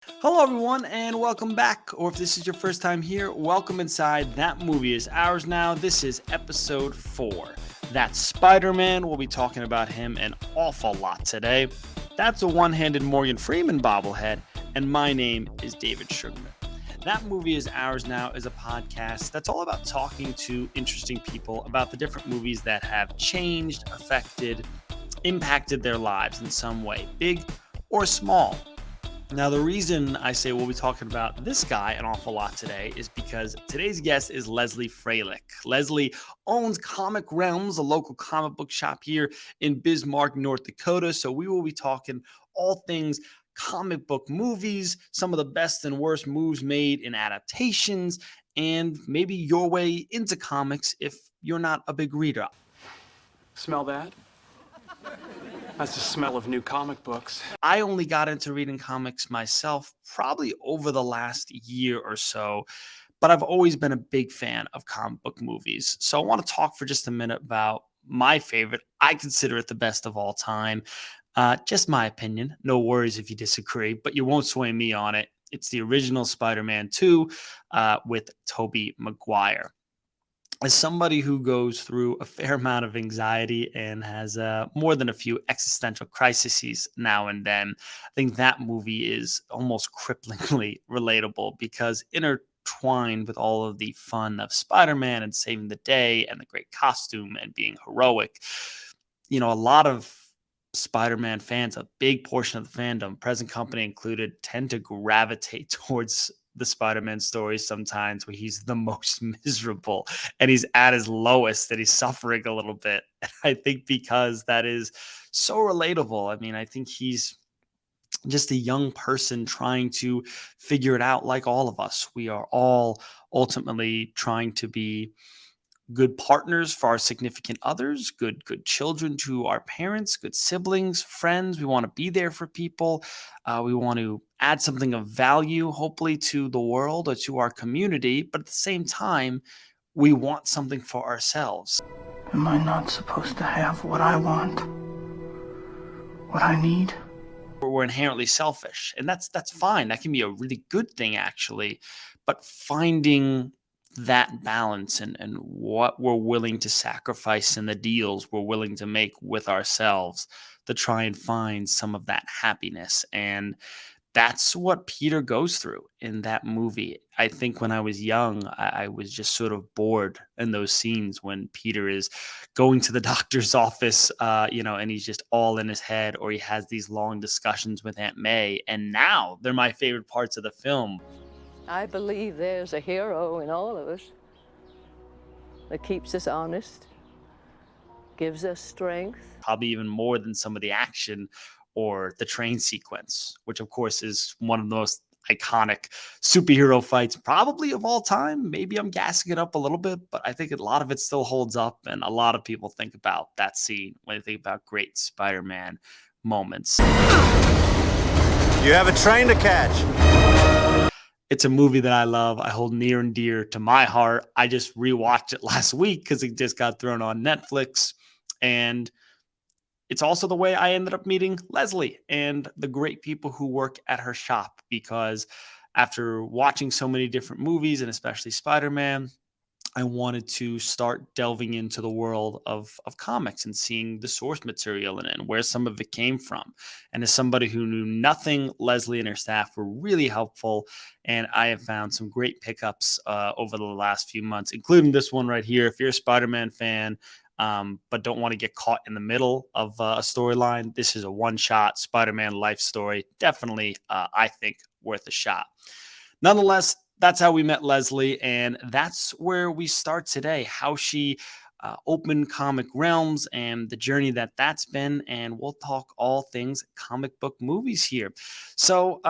Hello, everyone, and welcome back. Or if this is your first time here, welcome inside. That movie is ours now. This is episode 4. That's Spider-Man. We'll be talking about him an awful lot today. That's a one-handed Morgan Freeman bobblehead, and my name is David Sugarman. That Movie is Ours Now is a podcast that's all about talking to interesting people about the different movies that have changed, affected, impacted their lives in some way, big or small. Now, the reason I say we'll be talking about this guy an awful lot today is because today's guest is Lesley Frohlich. Lesley owns Comic Realms, a local comic book shop here in Bismarck, North Dakota. So we will be talking all things comic book movies, some of the best and worst moves made in adaptations, and maybe your way into comics if you're not a big reader. Smell that? That's the smell of new comic books. I only got into reading comics myself probably over the last year or so, but I've always been a big fan of comic book movies. So I want to talk for just a minute about my favorite. I consider it the best of all time. Just my opinion. No worries if you disagree, but you won't sway me on it. It's the original Spider-Man 2 with Tobey Maguire. As somebody who goes through a fair amount of anxiety and has more than a few existential crises now and then, I think that movie is almost cripplingly relatable because intertwined with all of the fun of Spider-Man and saving the day and the great costume and being heroic, a lot of Spider-Man fans, a big portion of the fandom, present company included, tend to gravitate towards the Spider-Man stories sometimes where he's the most miserable and he's at his lowest and he's suffering a little bit. And I think because that is so relatable. I mean, I think he's just a young person trying to figure it out like all of us. We are all ultimately trying to be good partners for our significant others, good children to our parents, good siblings, friends. We want to be there for people. We want to add something of value, hopefully, to the world or to our community. But at the same time, we want something for ourselves. Am I not supposed to have what I want? What I need? We're inherently selfish, and that's fine. That can be a really good thing, actually. But finding that balance and what we're willing to sacrifice and the deals we're willing to make with ourselves to try and find some of that happiness. And that's what Peter goes through in that movie. I think when I was young, I was just sort of bored in those scenes when Peter is going to the doctor's office, and he's just all in his head, or he has these long discussions with Aunt May. And now they're my favorite parts of the film. I believe there's a hero in all of us that keeps us honest, gives us strength. Probably even more than some of the action or the train sequence, which of course is one of the most iconic superhero fights probably of all time. Maybe I'm gassing it up a little bit, but I think a lot of it still holds up. And a lot of people think about that scene when they think about great Spider-Man moments. You have a train to catch. It's a movie that I love. I hold near and dear to my heart. I just rewatched it last week because it just got thrown on Netflix. And it's also the way I ended up meeting Lesley and the great people who work at her shop, because after watching so many different movies and especially Spider-Man, I wanted to start delving into the world of comics and seeing the source material and where some of it came from. And as somebody who knew nothing, Lesley and her staff were really helpful. And I have found some great pickups over the last few months, including this one right here. If you're a Spider-Man fan, but don't want to get caught in the middle of a storyline, this is a one-shot Spider-Man life story. Definitely, I think, worth a shot. Nonetheless, that's how we met Lesley, and that's where we start today, how she opened Comic Realms and the journey that's been, and we'll talk all things comic book movies here. So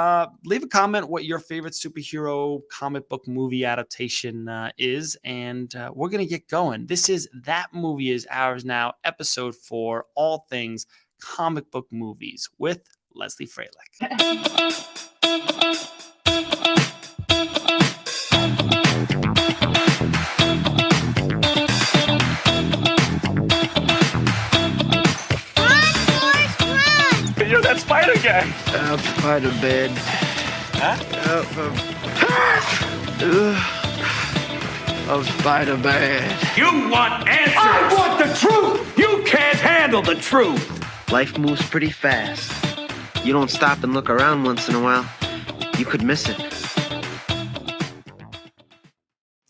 leave a comment what your favorite superhero comic book movie adaptation is, and we're going to get going. This is That Movie Is Ours Now, episode 4, all things comic book movies with Lesley Frohlich. You're that spider guy. Out by the bed. Of Spider-Man. You want answers! I want the truth! You can't handle the truth! Life moves pretty fast. You don't stop and look around once in a while, you could miss it.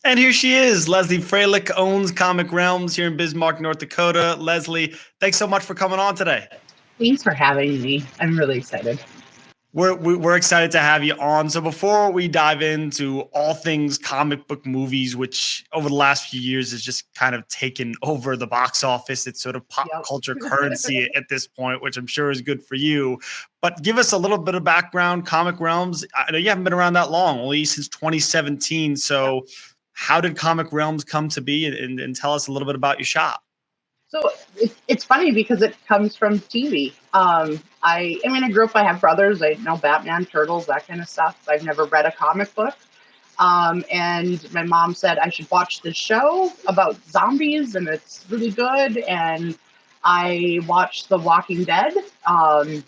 And here she is. Lesley Frohlich owns Comic Realms here in Bismarck, North Dakota. Lesley, thanks so much for coming on today. Thanks for having me. I'm really excited. We're excited to have you on. So before we dive into all things comic book movies, which over the last few years has just kind of taken over the box office, it's sort of pop culture currency at this point, which I'm sure is good for you. But give us a little bit of background. Comic Realms, I know you haven't been around that long, only since 2017. So how did Comic Realms come to be? And tell us a little bit about your shop. So it's funny because it comes from TV. I grew up, I have brothers, I know Batman, Turtles, that kind of stuff. I've never read a comic book. And my mom said I should watch this show about zombies and it's really good. And I watched The Walking Dead. I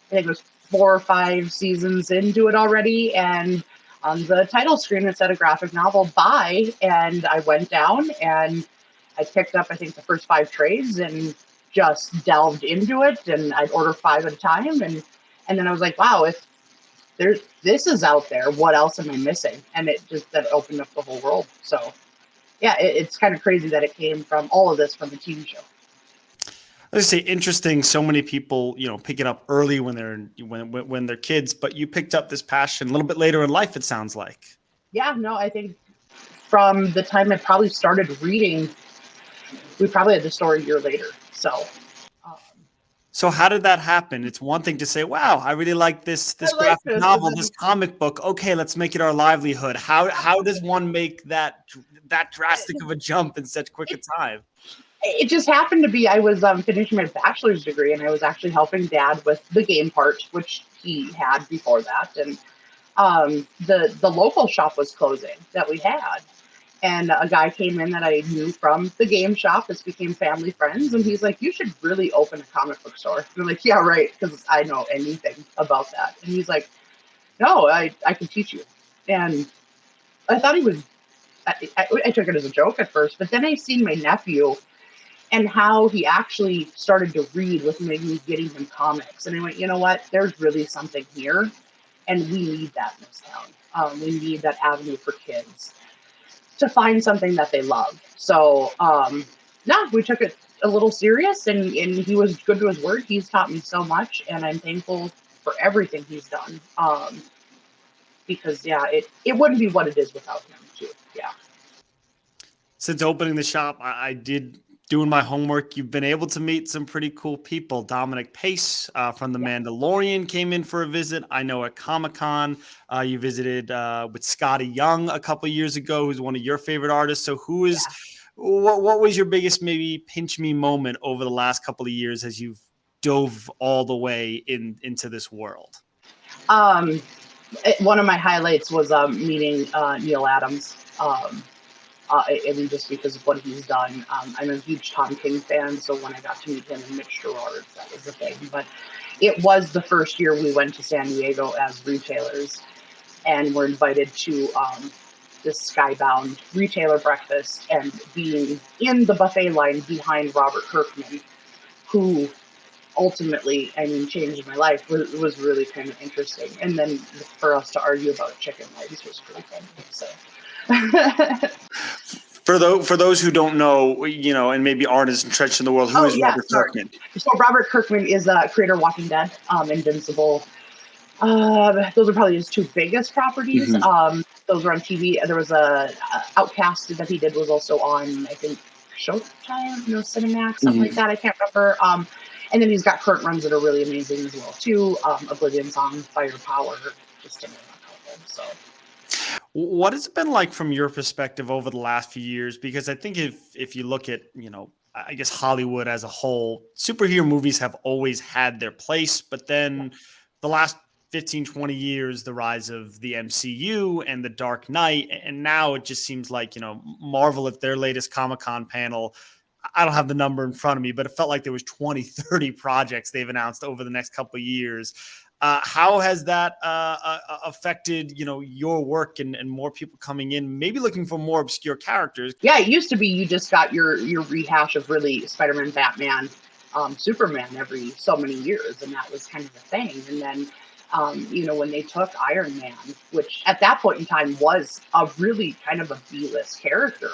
think it was 4 or 5 seasons into it already. And on the title screen, it said a graphic novel by, and I went down and I picked up, I think, the first 5 trades and just delved into it. And I'd order 5 at a time. And then I was like, wow, if this is out there, what else am I missing? And that opened up the whole world. So yeah, it's kind of crazy that it came from all of this from a TV show. I say interesting. So many people, pick it up early when they're kids, but you picked up this passion a little bit later in life, it sounds like. Yeah, no, I think from the time I probably started reading, we probably had the story a year later. So how did that happen? It's one thing to say, wow, I really like this graphic novel, this comic book. Okay, let's make it our livelihood. How does one make that drastic of a jump in such quick a time? It just happened to be, I was finishing my bachelor's degree and I was actually helping Dad with the game part, which he had before that. And the local shop was closing that we had. And a guy came in that I knew from the game shop. Us became family friends. And he's like, you should really open a comic book store. And I'm like, yeah, right. Because I know anything about that. And he's like, no, I can teach you. And I thought he was, I took it as a joke at first. But then I seen my nephew and how he actually started to read with me getting him comics. And I went, you know what? There's really something here. And we need that in this town. We need that avenue for kids to find something that they love. So, we took it a little serious and he was good to his word. He's taught me so much and I'm thankful for everything he's done. Because it wouldn't be what it is without him too. Yeah. Since opening the shop, I did doing my homework. You've been able to meet some pretty cool people. Dominic Pace from The Mandalorian came in for a visit. I know at Comic-Con, you visited with Scotty Young a couple of years ago, who's one of your favorite artists. So what was your biggest maybe pinch me moment over the last couple of years as you've dove all the way into this world? One of my highlights was meeting Neil Adams. Just because of what he's done. I'm a huge Tom King fan, so when I got to meet him and Mitch Gerard, that was the thing. But it was the first year we went to San Diego as retailers and were invited to this skybound retailer breakfast and being in the buffet line behind Robert Kirkman, who ultimately, changed my life, was really kind of interesting. And then for us to argue about chicken legs was pretty fun. So. For those who don't know, and maybe aren't as entrenched in the world, who is Robert Kirkman? So Robert Kirkman is a creator of Walking Dead, Invincible. Those are probably his 2 biggest properties. Mm-hmm. Those were on TV. There was a Outcast that he did was also on, I think, Showtime, Cinemax, something like that. I can't remember. And then he's got current runs that are really amazing as well too. Oblivion Song, Firepower, just to name a couple. So. What has it been like from your perspective over the last few years? Because I think if you look at, I guess Hollywood as a whole, superhero movies have always had their place, but then the last 15, 20 years, the rise of the MCU and the Dark Knight, and now it just seems like, Marvel at their latest Comic-Con panel, I don't have the number in front of me, but it felt like there was 20, 30 projects they've announced over the next couple of years. How has that affected, your work and more people coming in, maybe looking for more obscure characters? Yeah, it used to be you just got your rehash of really Spider-Man, Batman, Superman every so many years, and that was kind of the thing. And then, when they took Iron Man, which at that point in time was a really kind of a B-list character,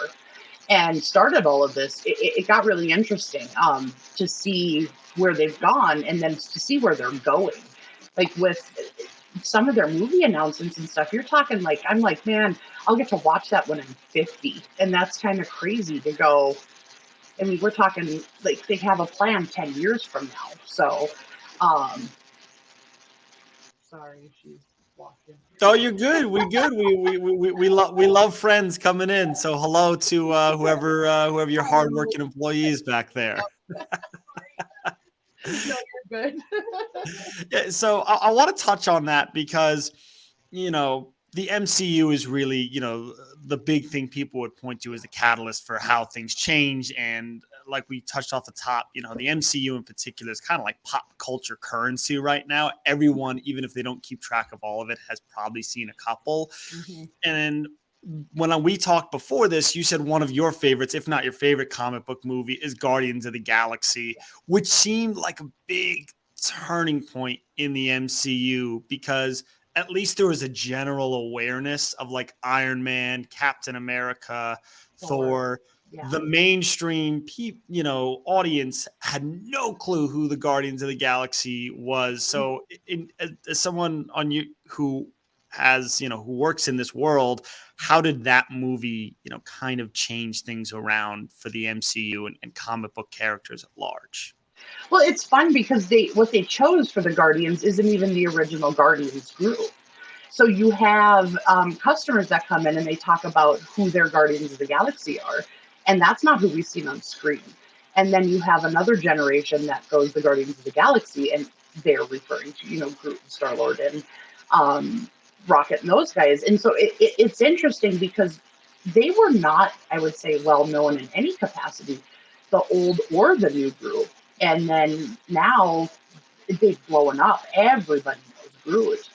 and started all of this, it got really interesting to see where they've gone and then to see where they're going. Like with some of their movie announcements and stuff, you're talking like, I'm like, man, I'll get to watch that when I'm 50. And that's kind of crazy to go. I mean, we're talking like they have a plan 10 years from now. So, sorry, she's walking. Oh, you're good. We good. We love friends coming in. So hello to whoever your hardworking employees back there. No, you're good. Yeah, so I want to touch on that because the MCU is really the big thing people would point to as the catalyst for how things change. And like we touched off the top, the MCU in particular is kind of like pop culture currency right now. Everyone, even if they don't keep track of all of it, has probably seen a couple. Mm-hmm. And when we talked before this, you said one of your favorites, if not your favorite comic book movie, is Guardians of the Galaxy, which seemed like a big turning point in the MCU because at least there was a general awareness of like Iron Man, Captain America, Thor. Yeah. The mainstream audience had no clue who the Guardians of the Galaxy was. So as someone who works in this world, how did that movie, kind of change things around for the MCU and comic book characters at large? Well, it's fun because what they chose for the Guardians isn't even the original Guardians group. So you have customers that come in and they talk about who their Guardians of the Galaxy are, and that's not who we've seen on screen. And then you have another generation that goes the Guardians of the Galaxy, and they're referring to Groot and Star-Lord and Rocket and those guys. And so it's interesting because they were not, I would say, well known in any capacity, the old or the new group. And then now they've blown up. Everybody knows Groot.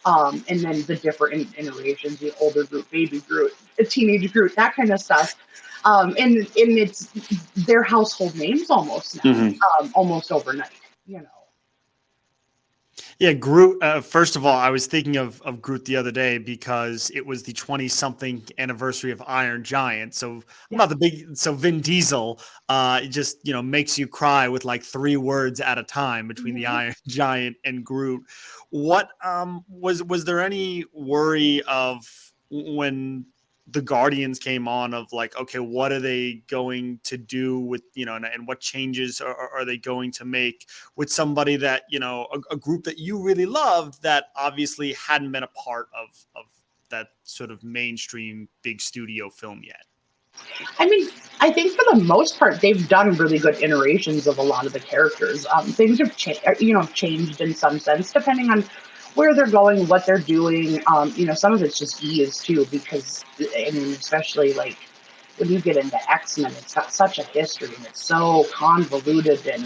And then the different iterations, the older Groot, baby Groot, the teenage Groot, that kind of stuff. And it's their household names almost now, almost overnight, Yeah, Groot. First of all, I was thinking of Groot the other day because it was the 20-something anniversary of Iron Giant. So I'm not the big. So Vin Diesel, it just makes you cry with like 3 words at a time between the Iron Giant and Groot. What was there any worry of when the Guardians came on of like, okay, what are they going to do with, and what changes are they going to make with somebody that, a group that you really loved that obviously hadn't been a part of that sort of mainstream big studio film yet? I mean, I think for the most part, they've done really good iterations of a lot of the characters. Things have changed in some sense, depending on where they're going, what they're doing. Some of it's just ease too, because I mean, especially like when you get into X-Men, it's got such a history and it's so convoluted and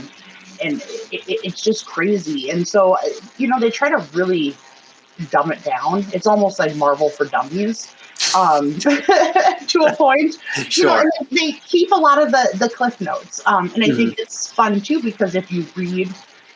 it's just crazy. And so, they try to really dumb it down. It's almost like Marvel for dummies. To a point. Sure. And they keep a lot of the cliff notes. And I think it's fun too, because if you read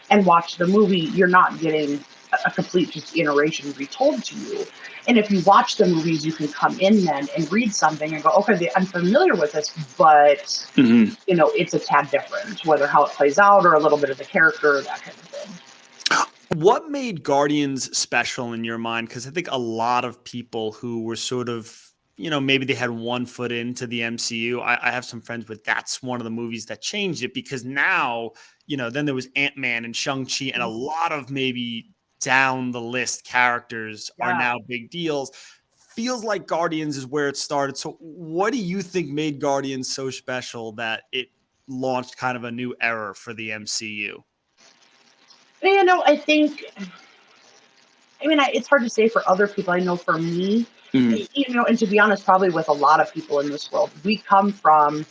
and watch the movie, you're not getting a complete just iteration retold to you. And if you watch the movies, you can come in then and read something and go, okay, I'm familiar with this, but it's a tad different, whether how it plays out or a little bit of the character or that kind of thing. What made Guardians special in your mind? Because I think a lot of people who were sort of, maybe they had one foot into the MCU. I have some friends, but that's one of the movies that changed it, because now, then there was Ant-Man and Shang-Chi and a lot of maybe down the list characters are now big deals. Feels like Guardians is where it started. So what do you think made Guardians so special that it launched kind of a new era for the MCU? I think, it's hard to say for other people. I know for me, and to be honest, probably with a lot of people in this world, we come from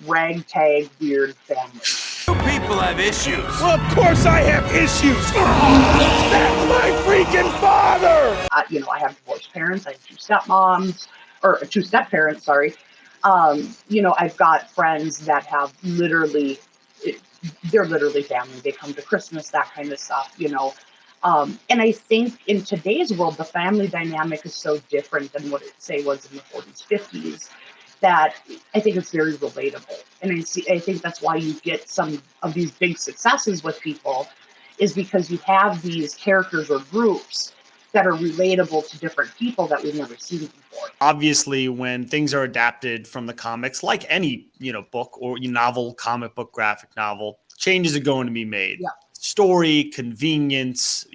ragtag, weird families. people have issues. Well, of course I have issues. That's my freaking father. I have divorced parents. I have two stepmoms, or two step-parents, sorry. I've got friends that have they're literally family. They come to Christmas, that kind of stuff, And I think in today's world, the family dynamic is so different than what it, say, was in the 40s, 50s, that I think it's very relatable. And I think that's why you get some of these big successes with people, is because you have these characters or groups that are relatable to different people that we've never seen before. Obviously, when things are adapted from the comics, like any book or novel, comic book, graphic novel, changes are going to be made. Yeah. Story, convenience,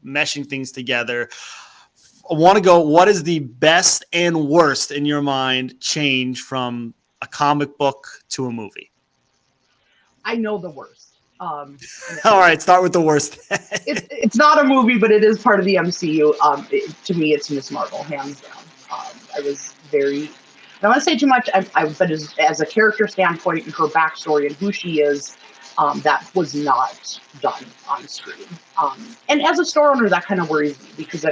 meshing things together. I want to go, what is the best and worst in your mind change from a comic book to a movie? I know the worst. All right, start with the worst. It's not a movie, but it is part of the MCU. To me, it's Miss Marvel, hands down. I was very, I don't want to say too much, but as a character standpoint and her backstory and who she is, that was not done on screen. And as a store owner, that kind of worries me, because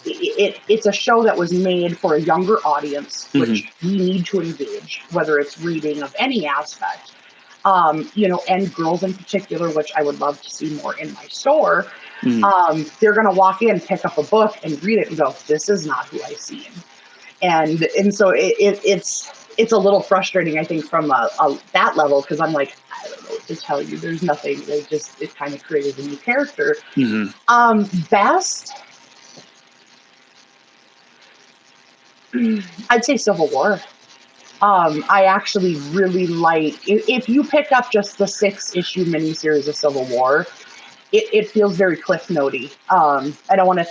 it's a show that was made for a younger audience, which we need to engage, whether it's reading of any aspect. And girls in particular, which I would love to see more in my store. They're going to walk in, pick up a book and read it and go, this is not who I see. And so it's a little frustrating, I think, from that level, because I'm like, I don't know what to tell you. There's nothing. It kind of created a new character. Best, I'd say Civil War. I actually really like, if you pick up just the 6-issue miniseries of Civil War, it feels very Cliff Notey. I don't want to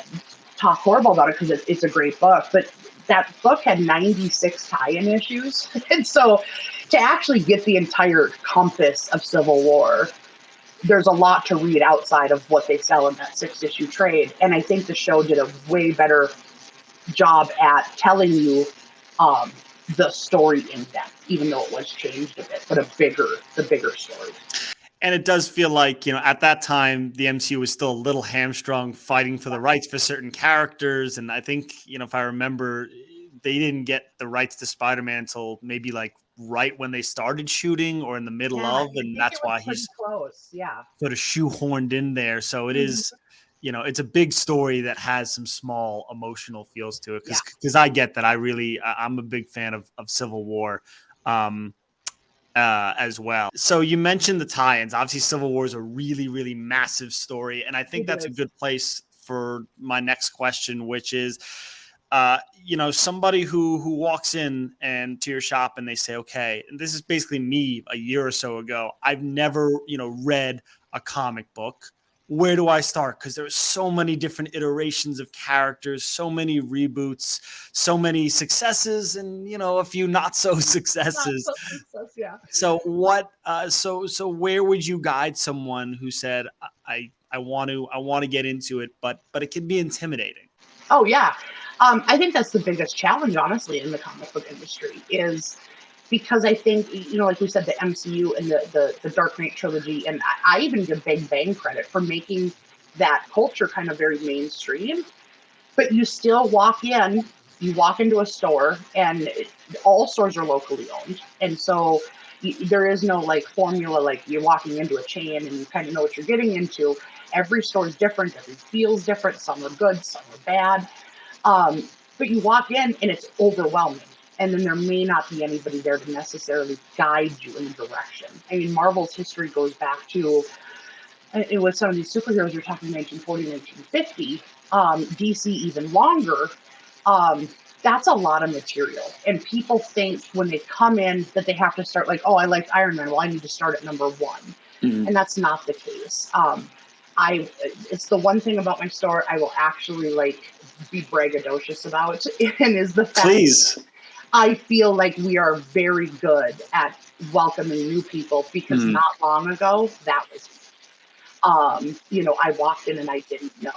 talk horrible about it, because it's a great book, but that book had 96 tie-in issues. And so to actually get the entire compass of Civil War, there's a lot to read outside of what they sell in that 6-issue trade. And I think the show did a way better job at telling you the story in depth, even though it was changed a bit, but the bigger story. And it does feel like, at that time, the MCU was still a little hamstrung fighting for the rights for certain characters. And I think, if I remember, they didn't get the rights to Spider-Man until maybe like right when they started shooting or in the middle of. And that's why he's close. Yeah. Sort of shoehorned in there. So it is, it's a big story that has some small emotional feels to it. Because I get that. I'm a big fan of Civil War. As well. So you mentioned the tie-ins. Obviously, Civil War is a really, really massive story. And I think that's a good place for my next question, which is, somebody who walks in and to your shop and they say, okay, and this is basically me a year or so ago. I've never, read a comic book. Where do I start? Because there's so many different iterations of characters, so many reboots, so many successes, and a few not so successes. So what? So where would you guide someone who said, I want to get into it, but it can be intimidating? Oh yeah, I think that's the biggest challenge, honestly, in the comic book industry, is because I think, like we said, the MCU and the Dark Knight trilogy, and I even give Big Bang credit for making that culture kind of very mainstream. But you still walk into a store, and all stores are locally owned. And so there is no like formula, like you're walking into a chain and you kind of know what you're getting into. Every store is different. Every feels different. Some are good, some are bad. But you walk in and it's overwhelming. And then there may not be anybody there to necessarily guide you in a direction. I mean, Marvel's history goes back to, with some of these superheroes, you're talking 1940, 1950, DC even longer. That's a lot of material. And people think when they come in that they have to start like, oh, I like Iron Man. Well, I need to start at number 1. And that's not the case. It's the one thing about my store I will actually be braggadocious about, and is the fact I feel like we are very good at welcoming new people, because not long ago that was I walked in and I didn't know.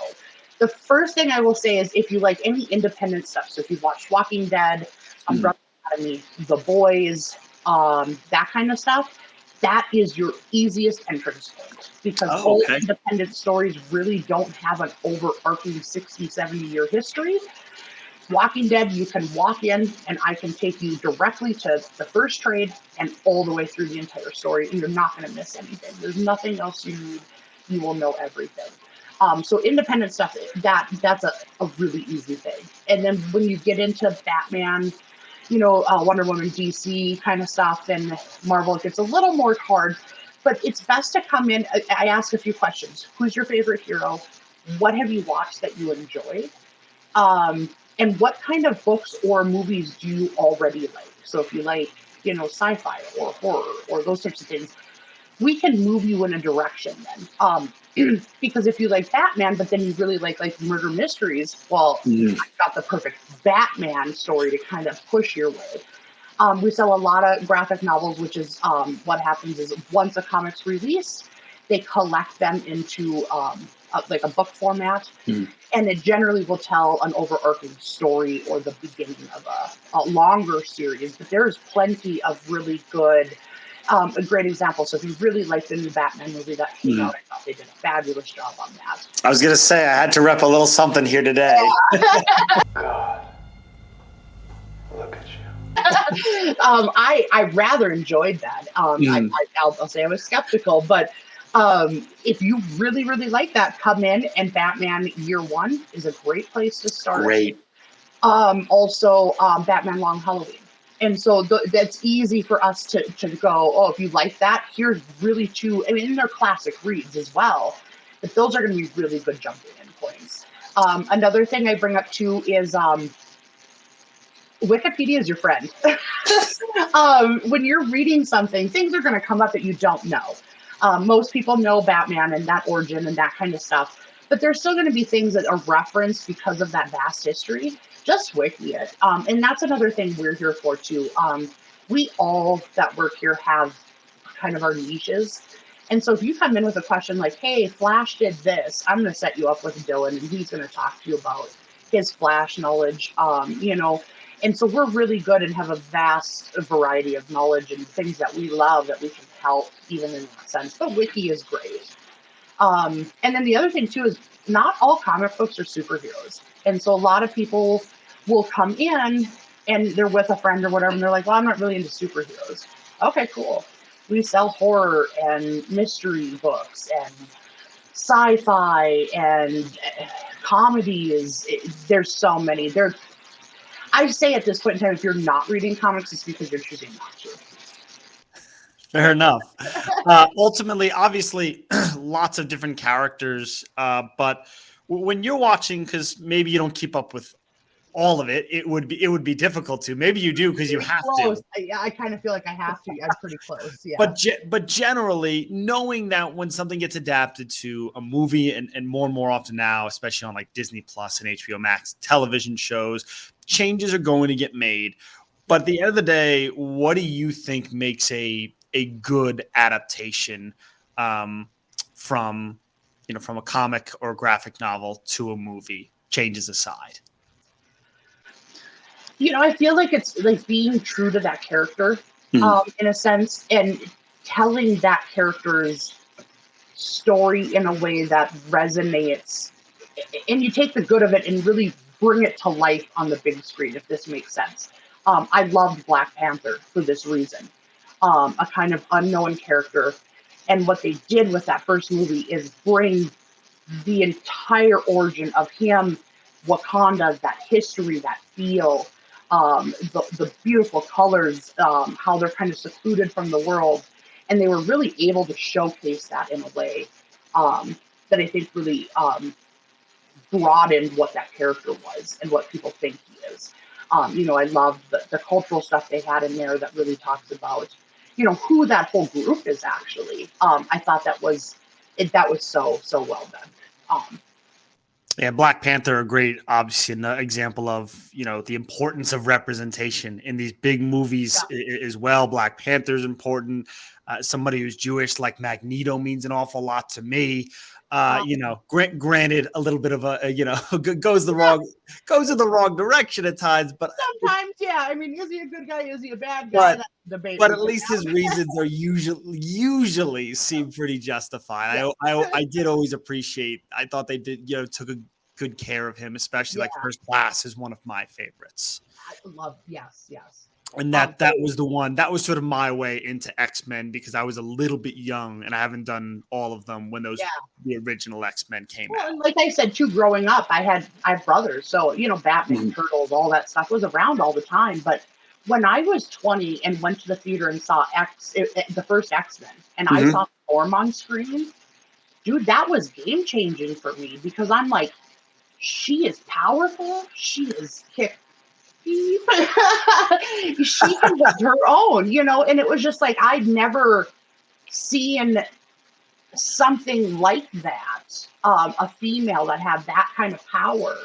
The first thing I will say is, if you like any independent stuff, so if you've watched Walking Dead, Umbrella Academy, The Boys, that kind of stuff, that is your easiest entrance point, because Oh, all okay. independent stories really don't have an overarching 60, 70-year history. Walking Dead, you can walk in and I can take you directly to the first trade and all the way through the entire story, and you're not going to miss anything. There's nothing else you need. You will know everything. So independent stuff, that's a really easy thing. And then when you get into Batman, Wonder Woman, DC kind of stuff, and Marvel, it gets a little more hard. But it's best to come in. I ask a few questions. Who's your favorite hero? What have you watched that you enjoy? And what kind of books or movies do you already like? So if you like, sci-fi or horror or those types of things, we can move you in a direction then. Because if you like Batman, but then you really like murder mysteries, well, I've got the perfect Batman story to kind of push your way. We sell a lot of graphic novels, which is what happens is once a comic's released, they collect them into like a book format, and it generally will tell an overarching story or the beginning of a longer series. But there's plenty of really good, a great example. So if you really like the new Batman movie that came out, I thought they did a fabulous job on that. I was going to say, I had to rep a little something here today. God, look at you. I rather enjoyed that. I'll say I was skeptical, but if you really, really like that, come in, and Batman Year One is a great place to start. Great. Also, Batman Long Halloween. And so that's easy for us to go, oh, if you like that, here's really two, and they're classic reads as well, but those are going to be really good jumping in points. Another thing I bring up too is Wikipedia is your friend. When you're reading something, things are going to come up that you don't know. Most people know Batman and that origin and that kind of stuff, but there's still going to be things that are referenced because of that vast history. Just wiki it. And that's another thing we're here for too. We all that work here have kind of our niches. And so if you come in with a question like, hey, Flash did this, I'm going to set you up with Dylan, and he's going to talk to you about his Flash knowledge, And so we're really good and have a vast variety of knowledge and things that we love that we can help even in that sense. But wiki is great. And then the other thing too is not all comic books are superheroes. And so a lot of people will come in and they're with a friend or whatever, and they're like, well, I'm not really into superheroes. Okay, cool. We sell horror and mystery books and sci-fi and comedies. There's so many. I say at this point in time, if you're not reading comics, it's because you're choosing not to. Fair enough. Ultimately, obviously, lots of different characters. But when you're watching, because maybe you don't keep up with all of it, it would be difficult to. Maybe you do because you have close. to. I kind of feel like I have to. I'm pretty close. Yeah. But generally, knowing that when something gets adapted to a movie, and more often now, especially on like Disney Plus and HBO Max television shows, changes are going to get made. But at the end of the day, what do you think makes a good adaptation from a comic or graphic novel to a movie, changes aside? I feel like it's like being true to that character in a sense, and telling that character's story in a way that resonates, and you take the good of it and really bring it to life on the big screen, if this makes sense. I loved Black Panther for this reason. A kind of unknown character. And what they did with that first movie is bring the entire origin of him, Wakanda, that history, that feel, the beautiful colors, how they're kind of secluded from the world. And they were really able to showcase that in a way that I think really broadened what that character was and what people think he is. I loved the cultural stuff they had in there that really talks about, who that whole group is actually. I thought that was so well done. Yeah, Black Panther, a great, obviously, an example of, the importance of representation in these big movies as well. Black Panther is important. Somebody who's Jewish, like Magneto, means an awful lot to me. Granted, a little bit of a goes in the wrong direction at times, but sometimes, Yeah, I mean, is he a good guy? Is he a bad guy? That's the debate. But at least his reasons are usually seem pretty justified. Yeah. I did always appreciate. I thought they did, took a good care of him, especially like First Class is one of my favorites. I love, yes. And that was the one that was sort of my way into X-Men because I was a little bit young and I haven't done all of them when the original X-Men came out. And like I said too, growing up, I have brothers, so Batman, Turtles, all that stuff was around all the time. But when I was 20 and went to the theater and saw the first X-Men, and I saw Storm on screen, dude, that was game changing for me because I'm like, she is powerful, she is kick. She can hold her own, and it was just like I'd never seen something like that, a female that had that kind of power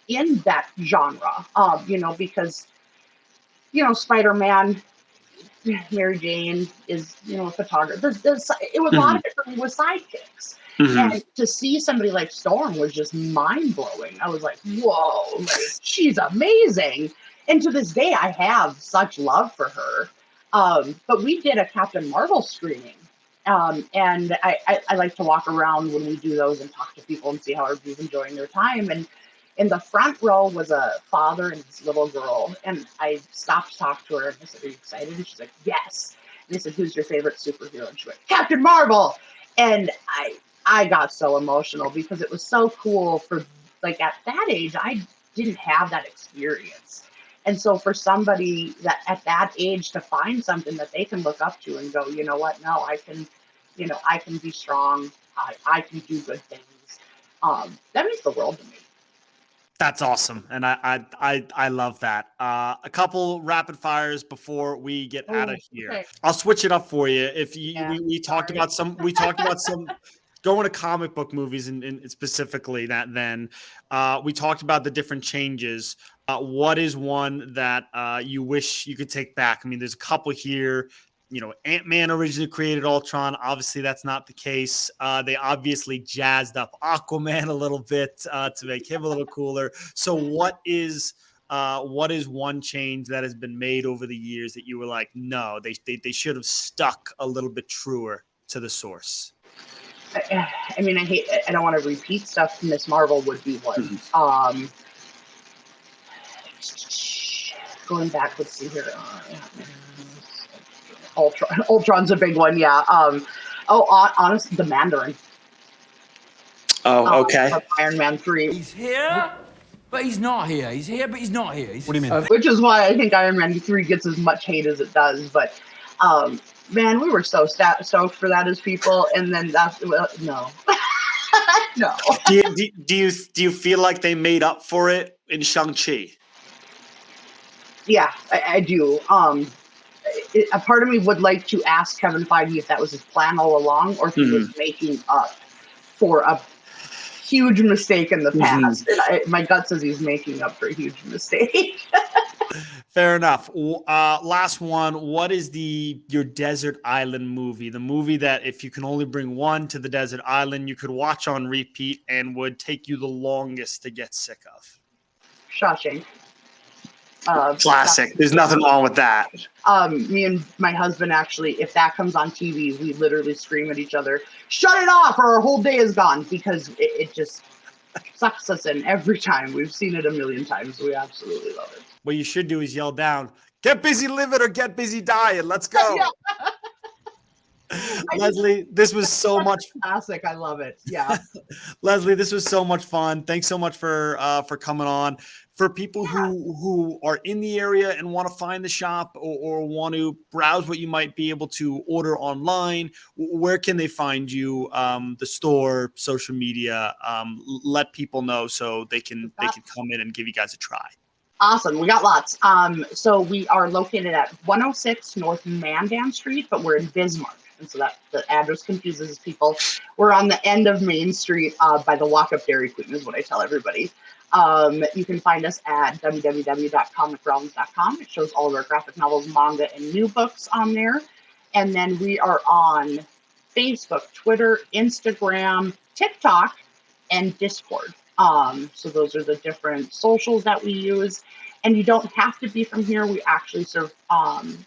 in that genre, because Spider-Man, Mary Jane is a photographer. It was a lot of it for me with sidekicks. And to see somebody like Storm was just mind-blowing. I was like, whoa, like, she's amazing. And to this day, I have such love for her. But we did a Captain Marvel screening. And I like to walk around when we do those and talk to people and see how everybody's enjoying their time. And in the front row was a father and his little girl. And I stopped to talk to her and I said, "Are you excited?" And she's like, "Yes." And I said, "Who's your favorite superhero?" And she went, "Captain Marvel." And I got so emotional because it was so cool for, like, at that age, I didn't have that experience. And so for somebody that at that age to find something that they can look up to and go, you know what, no, I can be strong. I can do good things. That means the world to me. That's awesome. And I love that. A couple rapid fires before we get out of here. Okay. I'll switch it up for you. If you, Yeah, we talked about some going to comic book movies and specifically that then we talked about the different changes. What is one that you wish you could take back? I mean, there's a couple here. Ant-Man originally created Ultron. Obviously, that's not the case. They obviously jazzed up Aquaman a little bit to make him a little cooler. So what is one change that has been made over the years that you were like, no, they should have stuck a little bit truer to the source? I mean, I don't want to repeat stuff. Miss Marvel would be one. Going back, let's see here. Ultron's a big one, yeah. Honestly, the Mandarin. Oh, okay. Iron Man 3. He's here, but he's not here. He's here, but he's not here. What do you mean? Which is why I think Iron Man 3 gets as much hate as it does. But, man, we were so stoked for that as people. And then no. No. Do you feel like they made up for it in Shang-Chi? Yeah, I do. A part of me would like to ask Kevin Feige if that was his plan all along, or if he was making up for a huge mistake in the past. And my gut says he's making up for a huge mistake. Fair enough. Last one. What is your desert island movie? The movie that if you can only bring one to the desert island, you could watch on repeat and would take you the longest to get sick of. Shawshank. Classic. There's nothing wrong with that. Me and my husband, actually, if that comes on TV, we literally scream at each other, "Shut it off or our whole day is gone," because it just sucks us in every time. We've seen it a million times. We absolutely love it. What you should do is yell down, "Get busy living or get busy dying. Let's go." Yeah. Leslie, this was so much classic. I love it. Yeah. Leslie, this was so much fun. Thanks so much for coming on. For people who are in the area and want to find the shop or want to browse what you might be able to order online, where can they find you? The store, social media, let people know so they can come in and give you guys a try. Awesome. We got lots. So we are located at 106 North Mandan Street, but we're in Bismarck. And so that the address confuses people. We're on the end of Main Street by the Walk-Up Dairy Queen is what I tell everybody. You can find us at www.comicrealms.com. It shows all of our graphic novels, manga, and new books on there. And then we are on Facebook, Twitter, Instagram, TikTok, and Discord. So those are the different socials that we use. And you don't have to be from here. We actually serve,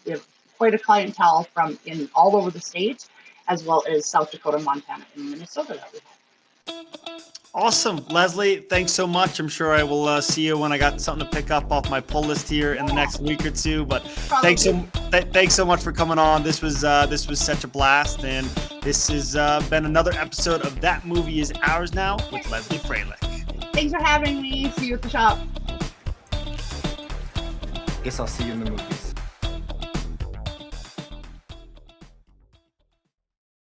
we have quite a clientele from in all over the state, as well as South Dakota, Montana, and Minnesota that we have. Awesome. Leslie, thanks so much. I'm sure I will see you when I got something to pick up off my pull list here in the next week or two. But thanks so much for coming on. This was such a blast. And this has been another episode of That Movie Is Ours Now with Lesley Frohlich. Thanks for having me. See you at the shop. Guess I'll see you in the movies.